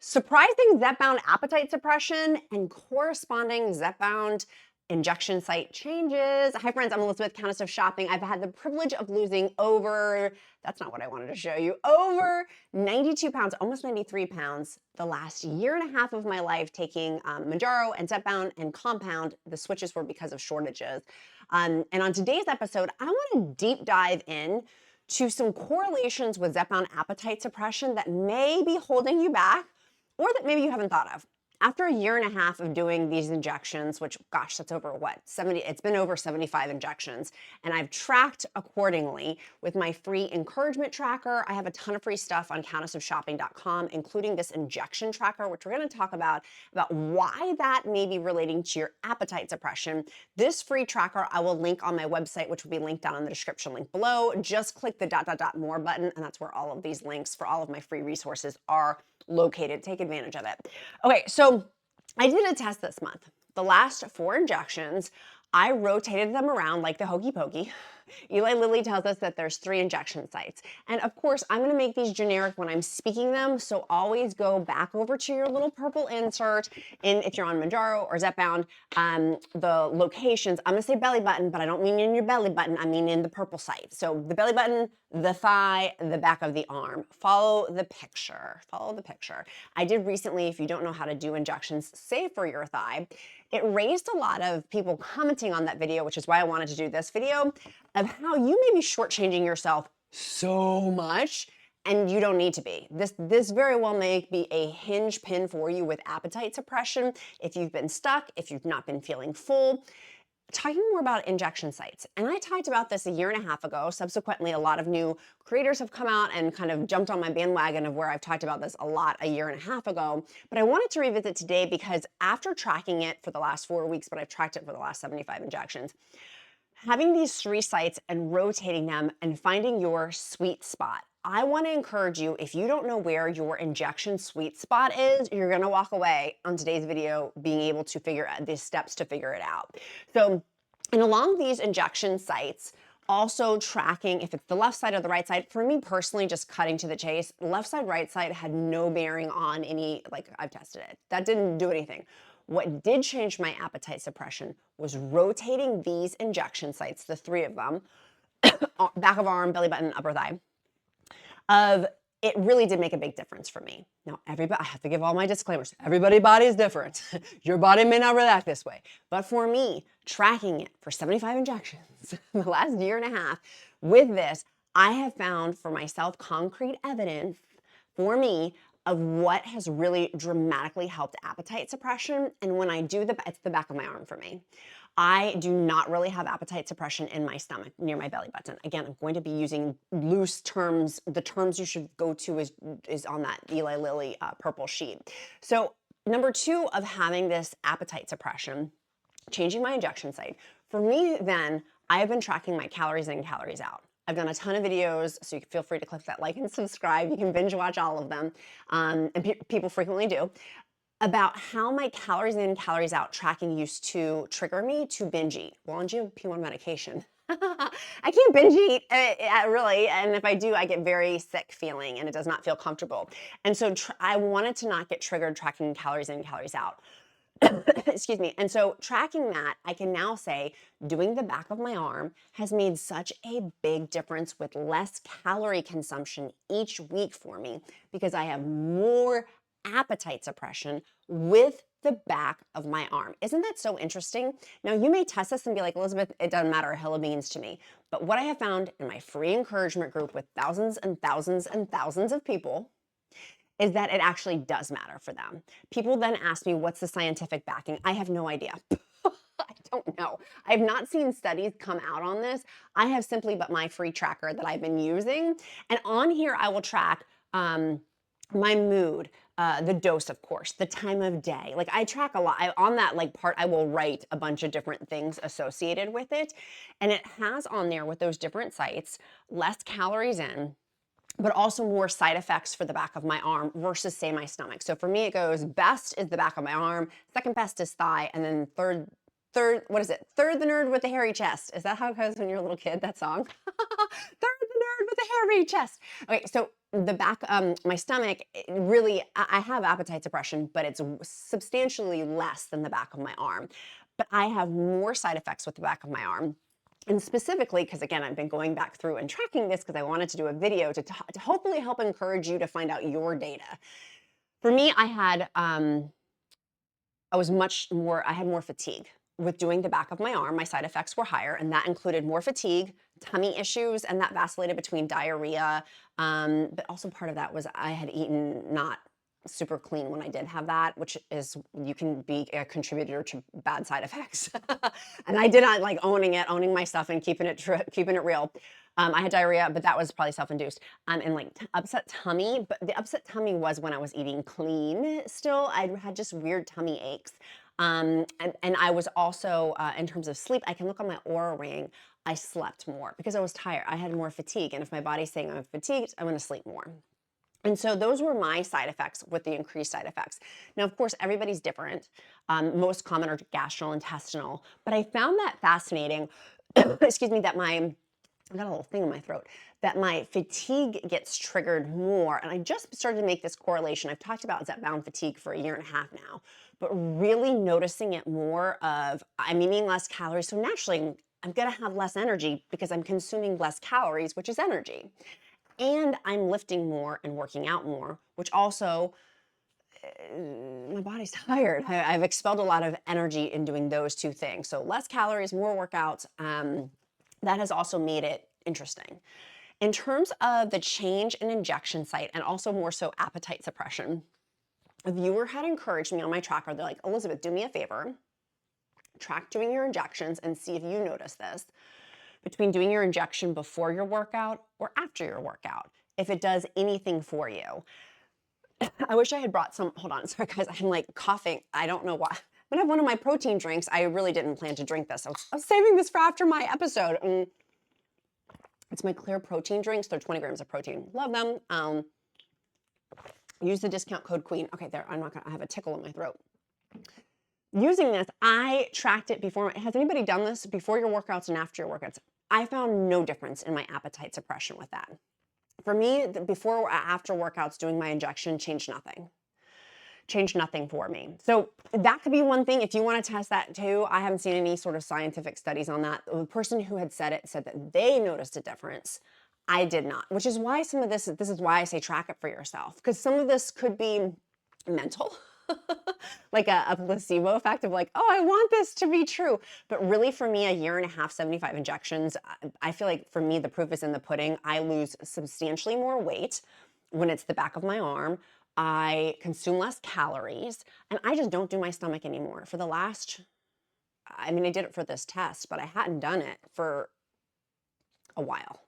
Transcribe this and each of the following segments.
Surprising Zepbound appetite suppression and corresponding Zepbound injection site changes. Hi friends, I'm Elizabeth, Countess of Shopping. I've had the privilege of losing that's not what I wanted to show you, over 92 pounds, almost 93 pounds the last year and a half of my life, taking Mounjaro and Zepbound and Compound. The switches were because of shortages. And on today's episode, I want to deep dive in to some correlations with Zepbound appetite suppression that may be holding you back, or that maybe you haven't thought of. After a year and a half of doing these injections, which, gosh, that's over what, 70, it's been over 75 injections, and I've tracked accordingly with my free encouragement tracker. I have a ton of free stuff on countessofshopping.com, including this injection tracker, which we're gonna talk about why that may be relating to your appetite suppression. This free tracker I will link on my website, which will be linked down in the description link below. Just click the ... more button, and that's where all of these links for all of my free resources are located. Take advantage of it. Okay, so I did a test this month. The last 4 injections, I rotated them around like the hokey pokey. Eli Lilly tells us that there's 3 injection sites. And of course, I'm gonna make these generic when I'm speaking them, so always go back over to your little purple insert if you're on Mounjaro or Zepbound, the locations. I'm gonna say belly button, but I don't mean in your belly button, I mean in the purple site. So the belly button, the thigh, the back of the arm. Follow the picture, follow the picture. I did recently, if you don't know how to do injections, say for your thigh, it raised a lot of people commenting on that video, which is why I wanted to do this video, of how you may be shortchanging yourself so much and you don't need to be. This very well may be a hinge pin for you with appetite suppression if you've been stuck, if you've not been feeling full. Talking more about injection sites. And I talked about this a year and a half ago. Subsequently, a lot of new creators have come out and kind of jumped on my bandwagon of where I've talked about this a lot a year and a half ago. But I wanted to revisit today because after tracking it for the last 4 weeks, but I've tracked it for the last 75 injections, having these 3 sites and rotating them and finding your sweet spot. I want to encourage you, if you don't know where your injection sweet spot is, you're going to walk away on today's video being able to figure out the steps to figure it out. So, and along these injection sites, also tracking if it's the left side or the right side. For me personally, just cutting to the chase, left side, right side had no bearing on any, like I've tested it. That didn't do anything. What did change my appetite suppression was rotating these injection sites, the 3 of them, back of arm, belly button, upper thigh. It really did make a big difference for me. Now, I have to give all my disclaimers. Everybody's body is different. Your body may not react this way. But for me, tracking it for 75 injections the last year and a half with this, I have found for myself concrete evidence for me of what has really dramatically helped appetite suppression. And when I do it's the back of my arm for me. I do not really have appetite suppression in my stomach near my belly button. Again, I'm going to be using loose terms. The terms you should go to is on that Eli Lilly purple sheet. So number 2 of having this appetite suppression, changing my injection site. For me then, I have been tracking my calories in and calories out. I've done a ton of videos, so you can feel free to click that like and subscribe. You can binge watch all of them, and people frequently do, about how my calories in, calories out tracking used to trigger me to binge eat. Well, on GLP-1 medication, I can't binge eat really, and if I do, I get very sick feeling, and it does not feel comfortable. And so I wanted to not get triggered tracking calories in, calories out. Excuse me. And so tracking that, I can now say doing the back of my arm has made such a big difference with less calorie consumption each week for me because I have more appetite suppression with the back of my arm. Isn't that so interesting? Now, you may test this and be like, Elizabeth, it doesn't matter a hill of beans to me. But what I have found in my free encouragement group with thousands and thousands and thousands of people is that it actually does matter for them. People then ask me, what's the scientific backing? I have no idea. I don't know. I have not seen studies come out on this. I have simply but my free tracker that I've been using. And on here, I will track my mood, the dose, of course, the time of day. Like I track a lot. On that part, I will write a bunch of different things associated with it. And it has on there with those different sites, less calories in, but also more side effects for the back of my arm versus say my stomach. So for me, it goes best is the back of my arm, second best is thigh, and then third, what is it? Third the nerd with the hairy chest. Is that how it goes when you're a little kid, that song? Third the nerd with the hairy chest. Okay, so the back, my stomach, really, I have appetite suppression, but it's substantially less than the back of my arm. But I have more side effects with the back of my arm. And specifically, because again, I've been going back through and tracking this because I wanted to do a video to hopefully help encourage you to find out your data. For me, I had more fatigue. With doing the back of my arm, my side effects were higher, and that included more fatigue, tummy issues, and that vacillated between diarrhea. But also part of that was I had eaten not super clean when I did have that, which is, you can be a contributor to bad side effects. And I did not like owning my stuff and keeping it real. I had diarrhea, but that was probably self-induced. And like upset tummy, but the upset tummy was when I was eating clean still. I had just weird tummy aches. And I was also, in terms of sleep, I can look on my Aura ring. I slept more because I was tired. I had more fatigue. And if my body's saying I'm fatigued, I'm going to sleep more. And so those were my side effects with the increased side effects. Now, of course, everybody's different. Most common are gastrointestinal, but I found that fascinating, excuse me, that I got a little thing in my throat, that my fatigue gets triggered more. And I just started to make this correlation. I've talked about Zepbound fatigue for 1.5 years now, but really noticing it more of, I'm eating less calories. So naturally, I'm going to have less energy because I'm consuming less calories, which is energy. And I'm lifting more and working out more, which also, my body's tired. I've expelled a lot of energy in doing those two things. So less calories, more workouts. That has also made it interesting. In terms of the change in injection site and also more so appetite suppression, a viewer had encouraged me on my tracker. They're like, Elizabeth, do me a favor, track doing your injections and see if you notice this between doing your injection before your workout or after your workout, if it does anything for you. I wish I had brought some, hold on, sorry guys, I'm like coughing. I don't know why. I'm gonna have one of my protein drinks. I really didn't plan to drink this. I was saving this for after my episode. It's my clear protein drinks. They're 20 grams of protein. Love them. Use the discount code QUEEN. Okay, there, I have a tickle in my throat. Using this, I tracked it before. Has anybody done this before your workouts and after your workouts? I found no difference in my appetite suppression with that. For me, the before or after workouts, doing my injection changed nothing. Changed nothing for me. So that could be one thing. If you want to test that too, I haven't seen any sort of scientific studies on that. The person who had said it said that they noticed a difference. I did not, which is why some of this is why I say track it for yourself, because some of this could be mental. Like a placebo effect of like, oh, I want this to be true. But really for me, 1.5 years, 75 injections, I feel like for me, the proof is in the pudding. I lose substantially more weight when it's the back of my arm. I consume less calories, and I just don't do my stomach anymore. For the last, I mean, I did it for this test, but I hadn't done it for a while.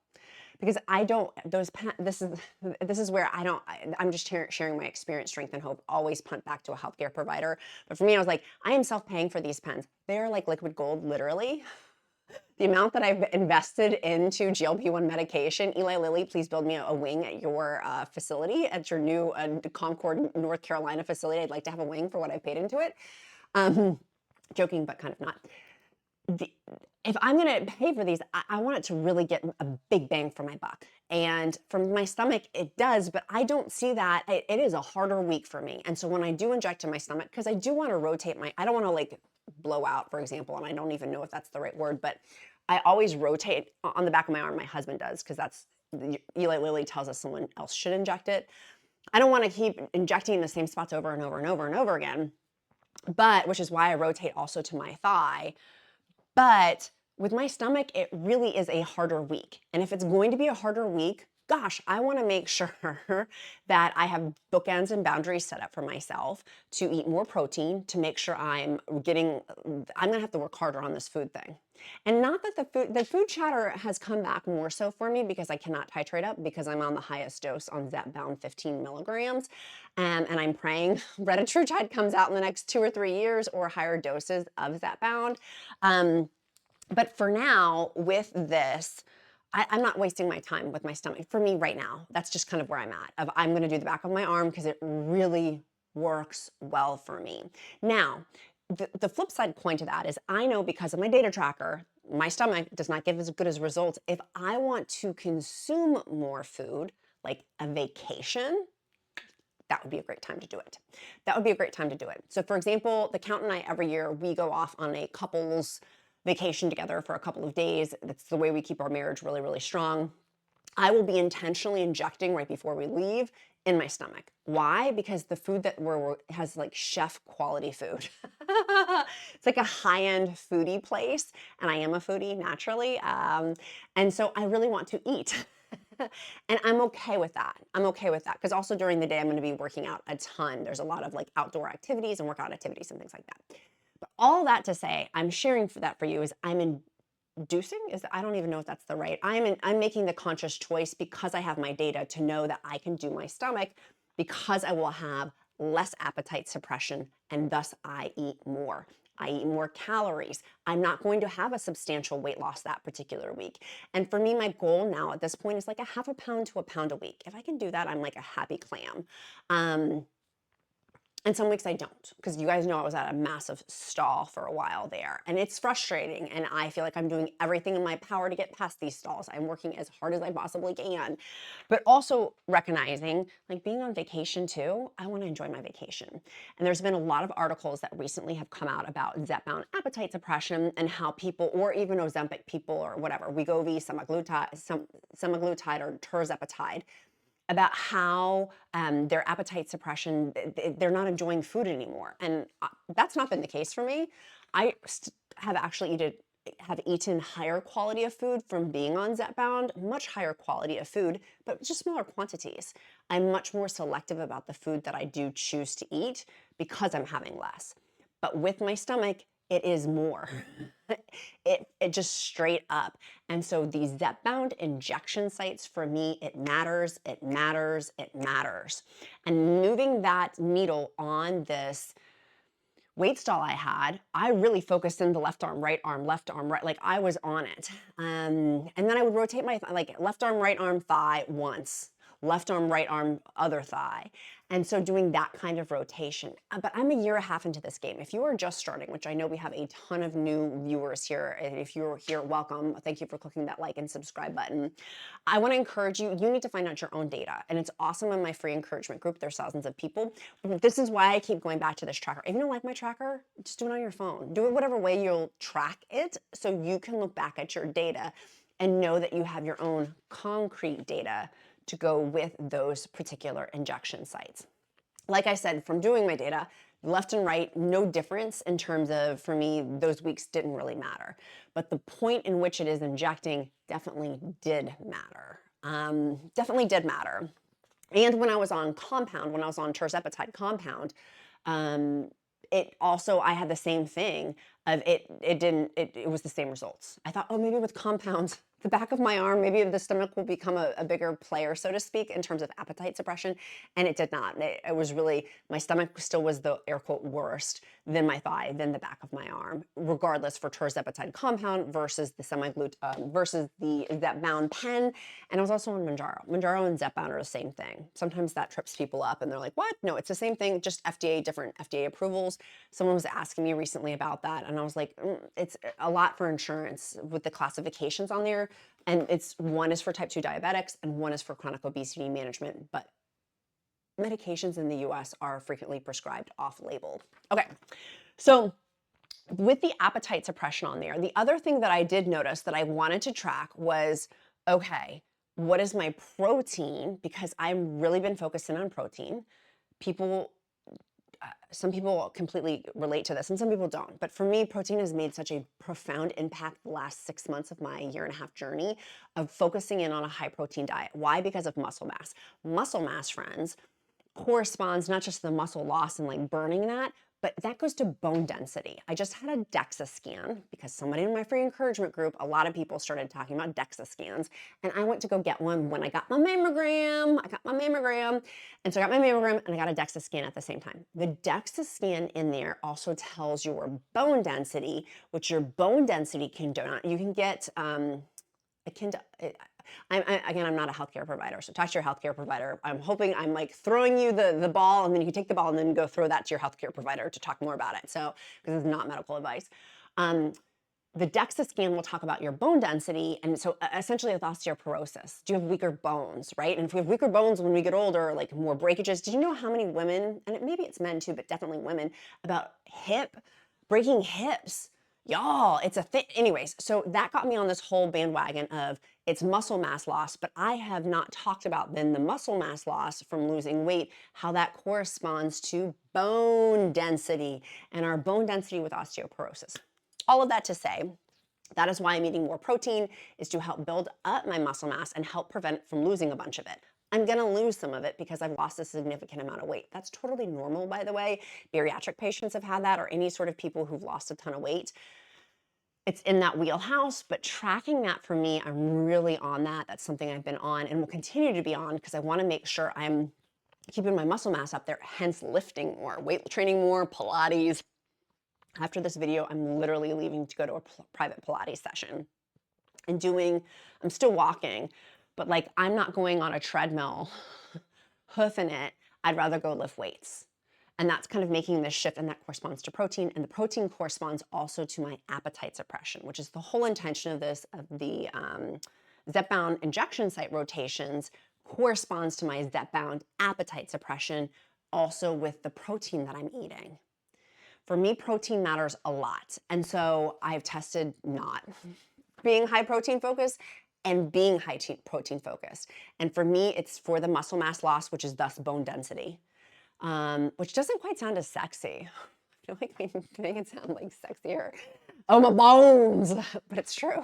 Because I don't, this is where I'm just sharing my experience, strength, and hope. Always punt back to a healthcare provider. But for me, I was like, I am self-paying for these pens. They're like liquid gold, literally. The amount that I've invested into GLP-1 medication, Eli Lilly, please build me a wing at your facility, at your new Concord, North Carolina facility. I'd like to have a wing for what I paid into it. Joking, but kind of not. If I'm going to pay for these, I want it to really get a big bang for my buck. And from my stomach, it does, but I don't see that. It is a harder week for me. And so when I do inject in my stomach, because I do want to rotate I don't want to like blow out, for example, and I don't even know if that's the right word, but I always rotate on the back of my arm. My husband does, because Eli Lilly tells us someone else should inject it. I don't want to keep injecting the same spots over and over and over and over again, which is why I rotate also to my thigh. But with my stomach, it really is a harder week. And if it's going to be a harder week, gosh, I want to make sure that I have bookends and boundaries set up for myself to eat more protein, to make sure I'm going to have to work harder on this food thing. And not that the food chatter has come back more so for me because I cannot titrate up because I'm on the highest dose on Zepbound, 15 milligrams. And I'm praying retatrutide comes out in the next 2 or 3 years, or higher doses of Zepbound. But for now, with this, I'm not wasting my time with my stomach. For me right now, that's just kind of where I'm at. I'm going to do the back of my arm because it really works well for me. Now, the flip side coin to that is I know, because of my data tracker, my stomach does not give as good as results. If I want to consume more food, like a vacation, that would be a great time to do it. That would be a great time to do it. So for example, the Count and I, every year, we go off on a couples vacation together for a couple of days. That's the way we keep our marriage really, really strong. I will be intentionally injecting right before we leave in my stomach. Why? Because the food that has like chef quality food. It's like a high-end foodie place, and I am a foodie naturally. And so I really want to eat. And I'm okay with that. I'm okay with that because also during the day, I'm going to be working out a ton. There's a lot of like outdoor activities and workout activities and things like that. But all that to say, I'm sharing that for you is I'm inducing I don't even know if that's the right. I'm making the conscious choice because I have my data to know that I can do my stomach because I will have less appetite suppression and thus I eat more. I eat more calories. I'm not going to have a substantial weight loss that particular week. And for me, my goal now at this point is like a half a pound to a pound a week. If I can do that, I'm like a happy clam. And some weeks I don't, because you guys know I was at a massive stall for a while there. And it's frustrating. And I feel like I'm doing everything in my power to get past these stalls. I'm working as hard as I possibly can. But also recognizing, like being on vacation too, I want to enjoy my vacation. And there's been a lot of articles that recently have come out about Zepbound appetite suppression and how people, or even Ozempic people or whatever, Wegovy, semaglutide or TIRZEPATIDE, about how their appetite suppression, they're not enjoying food anymore. And that's not been the case for me. I have actually eaten higher quality of food from being on Zepbound, much higher quality of food, but just smaller quantities. I'm much more selective about the food that I do choose to eat because I'm having less. But with my stomach, it is more. It just straight up. And so these Zepbound injection sites for me, it matters, it matters, it matters. And moving that needle on this weight stall I had, I really focused in the left arm, right, like I was on it. And then I would rotate my, like left arm, right arm, thigh once, left arm, right arm, other thigh. And so doing that kind of rotation. But I'm a year and a half into this game. If you are just starting, which I know we have a ton of new viewers here, and if you're here, welcome. Thank you for clicking that like and subscribe button. I want to encourage you, you need to find out your own data. And it's awesome in my free encouragement group. There's thousands of people. This is why I keep going back to this tracker. If you don't like my tracker, just do it on your phone. Do it whatever way you'll track it so you can look back at your data and know that you have your own concrete data to go with those particular injection sites. Like I said, from doing my data, left and right, no difference in terms of, for me, those weeks didn't really matter. But the point in which it is injecting definitely did matter. Definitely did matter. And when I was on compound, when I was on tirzepatide compound, it also, I had the same thing of it was the same results. I thought, oh, maybe with compounds, the back of my arm, maybe the stomach will become a bigger player, so to speak, in terms of appetite suppression. And it did not. It was really, my stomach still was the air quote worst, then my thigh, then the back of my arm, regardless for tirzepatide compound versus the versus the Zepbound pen. And I was also on Mounjaro. Mounjaro and Zepbound are the same thing. Sometimes that trips people up and they're like, what? No, it's the same thing, just different FDA approvals. Someone was asking me recently about that. And I was like, it's a lot for insurance with the classifications on there. And one is for type 2 diabetics and one is for chronic obesity management. But medications in the US are frequently prescribed off-label. Okay, so with the appetite suppression on there, the other thing that I did notice that I wanted to track was, okay, what is my protein? Because I've really been focusing on protein. Some people completely relate to this and some people don't. But for me, protein has made such a profound impact the last 6 months of my year and a half journey of focusing in on a high protein diet. Why? Because of muscle mass. Muscle mass, friends, corresponds not just to the muscle loss and like burning that, but that goes to bone density. I just had a DEXA scan because somebody in my free encouragement group, a lot of people started talking about DEXA scans, and I went to go get one when I got my mammogram. And so I got my mammogram and I got a DEXA scan at the same time. The DEXA scan in there also tells your bone density, which your bone density can donate. You can get again, I'm not a healthcare provider, so talk to your healthcare provider. I'm hoping I'm like throwing you the ball and then you can take the ball and then go throw that to your healthcare provider to talk more about it. So, because it's not medical advice. the DEXA scan will talk about your bone density. And so essentially with osteoporosis, do you have weaker bones, right? And if we have weaker bones when we get older, like more breakages, did you know how many women, and maybe it's men too, but definitely women, about breaking hips? Y'all, it's a thing. Anyways, so that got me on this whole bandwagon of it's muscle mass loss, but I have not talked about then the muscle mass loss from losing weight, how that corresponds to bone density and our bone density with osteoporosis. All of that to say, that is why I'm eating more protein, is to help build up my muscle mass and help prevent from losing a bunch of it. I'm gonna lose some of it because I've lost a significant amount of weight. That's totally normal, by the way. Bariatric patients have had that, or any sort of people who've lost a ton of weight. It's in that wheelhouse, but tracking that for me, I'm really on that. That's something I've been on and will continue to be on because I wanna make sure I'm keeping my muscle mass up there, hence lifting more, weight training more, Pilates. After this video, I'm literally leaving to go to a private Pilates session and I'm still walking, but like I'm not going on a treadmill, hoofing it. I'd rather go lift weights. And that's kind of making this shift, and that corresponds to protein. And the protein corresponds also to my appetite suppression, which is the whole intention of this, of the Zepbound injection site rotations corresponds to my Zepbound appetite suppression, also with the protein that I'm eating. For me, protein matters a lot. And so I've tested not being high protein focused and being high protein focused. And for me, it's for the muscle mass loss, which is thus bone density, which doesn't quite sound as sexy. I feel like we make it sound like sexier. Oh, my bones, but it's true.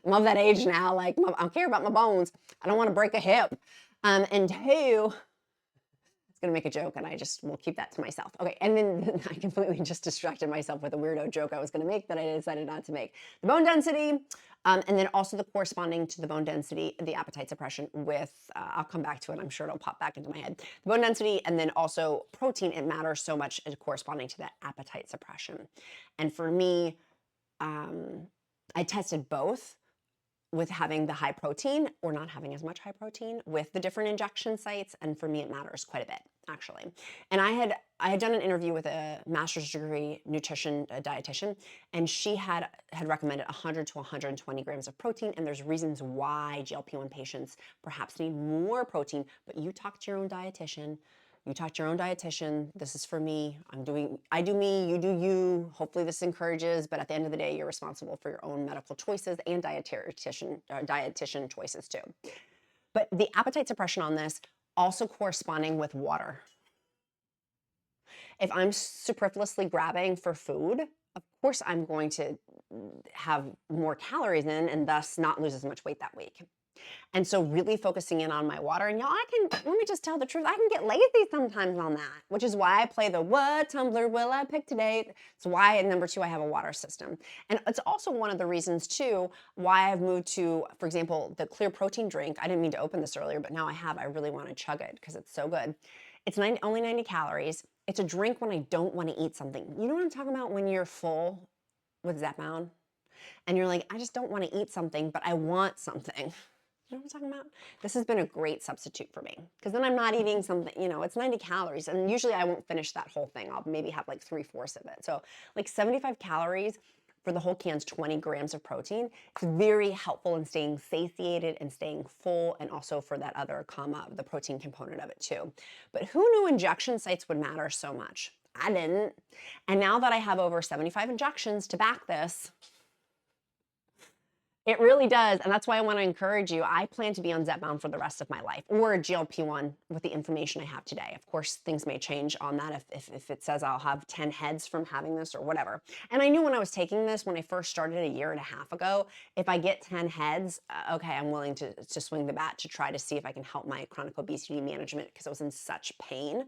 I'm of that age now, like I care about my bones. I don't want to break a hip. And two, gonna make a joke and I just will keep that to myself. Okay, and then I completely just distracted myself with a weirdo joke I was gonna make that I decided not to make. The bone density, and then also the corresponding to the bone density, the appetite suppression with, I'll come back to it, I'm sure it'll pop back into my head. The bone density and then also protein, it matters so much as corresponding to that appetite suppression. And for me, I tested both with having the high protein or not having as much high protein with the different injection sites. And for me, it matters quite a bit, actually. And I had done an interview with a master's degree nutrition dietitian, and she had recommended 100 to 120 grams of protein. And there's reasons why GLP-1 patients perhaps need more protein, but you talk to your own dietitian. You talk to your own dietitian. This is for me. I do me, you do you. Hopefully this encourages, but at the end of the day, you're responsible for your own medical choices and dietitian choices too. But the appetite suppression on this also corresponding with water. If I'm superfluously grabbing for food, of course I'm going to have more calories in and thus not lose as much weight that week. And so really focusing in on my water, and y'all, let me just tell the truth, I can get lazy sometimes on that, which is why I play the what tumbler will I pick today? It's why at number 2, I have a water system. And it's also one of the reasons too, why I've moved to, for example, the clear protein drink. I didn't mean to open this earlier, but now I have. I really want to chug it because it's so good. It's only 90 calories. It's a drink when I don't want to eat something. You know what I'm talking about when you're full with Zepbound? And you're like, I just don't want to eat something, but I want something. You know what I'm talking about? This has been a great substitute for me because then I'm not eating something, it's 90 calories and usually I won't finish that whole thing. I'll maybe have like 3/4 of it. So like 75 calories for the whole can's 20 grams of protein. It's very helpful in staying satiated and staying full, and also for that other the protein component of it too. But who knew injection sites would matter so much? I didn't. And now that I have over 75 injections to back this, it really does, and that's why I want to encourage you. I plan to be on Zepbound for the rest of my life, or a GLP-1 with the information I have today. Of course, things may change on that if it says I'll have 10 heads from having this or whatever. And I knew when I was taking this, when I first started 1.5 years ago, if I get 10 heads, okay, I'm willing to swing the bat to try to see if I can help my chronic obesity management because I was in such pain.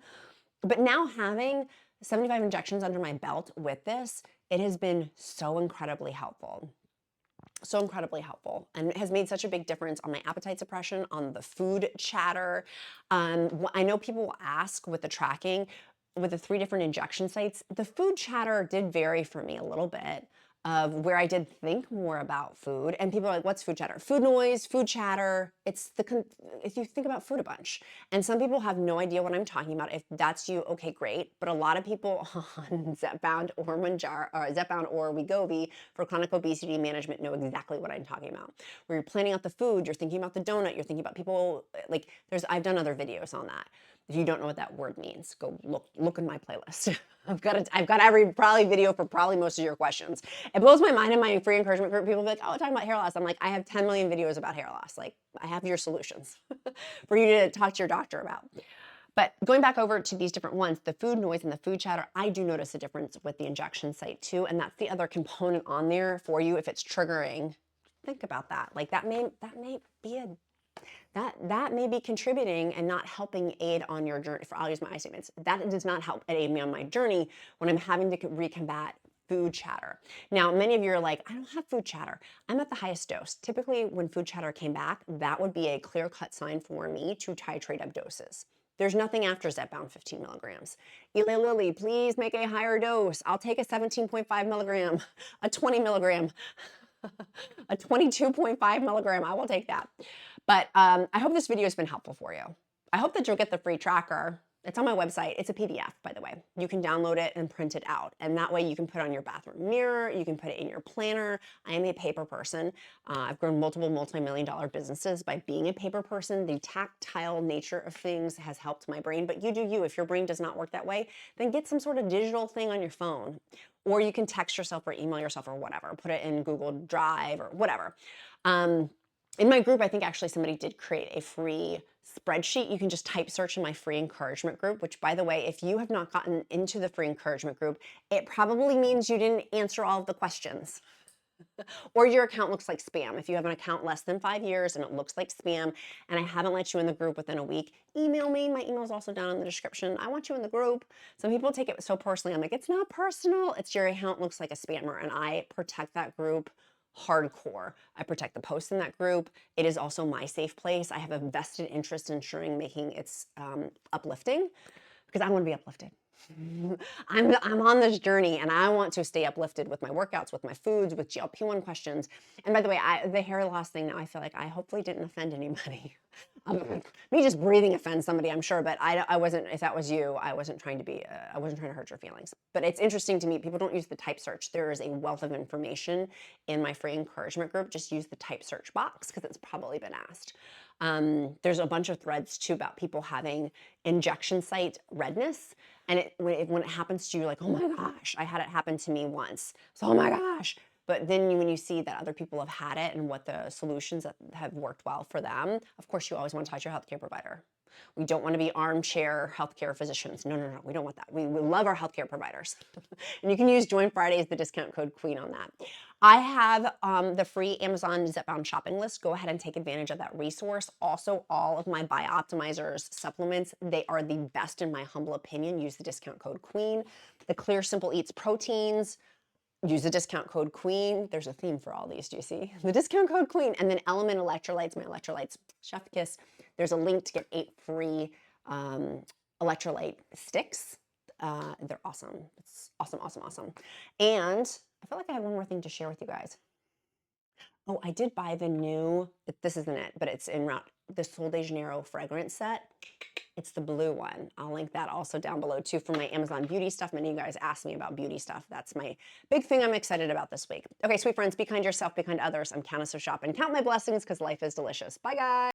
But now having 75 injections under my belt with this, it has been so incredibly helpful. So incredibly helpful, and it has made such a big difference on my appetite suppression, on the food chatter. I know people will ask with the tracking, with the 3 different injection sites, the food chatter did vary for me a little bit. of where I did think more about food. And people are like, what's food chatter? Food noise, food chatter. It's if you think about food a bunch. And some people have no idea what I'm talking about. If that's you, okay, great. But a lot of people on Zepbound or Zepbound or WEGOVY for chronic obesity management know exactly what I'm talking about. Where you're planning out the food, you're thinking about the donut, you're thinking about people, like I've done other videos on that. If you don't know what that word means, go look in my playlist. I've got every probably video for probably most of your questions. It blows my mind in my free encouragement group. People be like, oh, talking about hair loss. I'm like, I have 10 million videos about hair loss. Like, I have your solutions for you to talk to your doctor about. But going back over to these different ones, the food noise and the food chatter, I do notice a difference with the injection site too. And that's the other component on there for you if it's triggering. Think about that. Like that may be a that may be contributing and not helping aid on your journey. I'll use my I statements. That does not help aid me on my journey when I'm having to recombat food chatter. Now, many of you are like, I don't have food chatter. I'm at the highest dose. Typically, when food chatter came back, that would be a clear-cut sign for me to titrate up doses. There's nothing after Zepbound 15 milligrams. Eli Lilly, please make a higher dose. I'll take a 17.5 milligram, a 20 milligram, a 22.5 milligram. I will take that. But I hope this video has been helpful for you. I hope that you'll get the free tracker. It's on my website. It's a PDF, by the way. You can download it and print it out. And that way you can put it on your bathroom mirror. You can put it in your planner. I am a paper person. I've grown multiple multi-million-dollar businesses by being a paper person. The tactile nature of things has helped my brain. But you do you. If your brain does not work that way, then get some sort of digital thing on your phone. Or you can text yourself or email yourself or whatever. Put it in Google Drive or whatever. In my group, I think actually somebody did create a free spreadsheet. You can just type search in my free encouragement group, which by the way, if you have not gotten into the free encouragement group, it probably means you didn't answer all of the questions. Or your account looks like spam. If you have an account less than 5 years and it looks like spam and I haven't let you in the group within a week, email me. My email is also down in the description. I want you in the group. Some people take it so personally. I'm like, it's not personal. It's your account looks like a spammer, and I protect that group hardcore. I protect the posts in that group. It is also my safe place. I have a vested interest in ensuring making it uplifting because I want to be uplifted. I'm on this journey and I want to stay uplifted with my workouts, with my foods, with GLP-1 questions. And by the way, the hair loss thing now, I feel like I hopefully didn't offend anybody. Me just breathing offends somebody, I'm sure, but I wasn't, if that was you, I wasn't trying to hurt your feelings. But it's interesting to me, people don't use the type search. There is a wealth of information in my free encouragement group. Just use the type search box because it's probably been asked. There's a bunch of threads too about people having injection site redness. And when it happens to you, you're like, oh my gosh, I had it happen to me once. So, oh my gosh. But then when you see that other people have had it and what the solutions that have worked well for them, of course, you always want to talk to your healthcare provider. We don't want to be armchair healthcare physicians. No, we don't want that. We love our healthcare providers. And you can use Join Fridays, the discount code QUEEN on that. I have the free Amazon Zepbound shopping list. Go ahead and take advantage of that resource. Also, all of my Biooptimizers supplements, they are the best in my humble opinion. Use the discount code QUEEN. The Clear Simple Eats proteins, use the discount code QUEEN. There's a theme for all these, do you see? The discount code QUEEN. And then LMNT electrolytes, my electrolytes chef kiss. There's a link to get 8 free electrolyte sticks. They're awesome. It's awesome, awesome, awesome. And I feel like I have one more thing to share with you guys. Oh, I did buy the new, this isn't it, but it's in route, the Sol de Janeiro fragrance set. It's the blue one. I'll link that also down below too for my Amazon beauty stuff. Many of you guys asked me about beauty stuff. That's my big thing I'm excited about this week. Okay, sweet friends, be kind to yourself, be kind to others. I'm Countess of Shop and count my blessings because life is delicious. Bye, guys.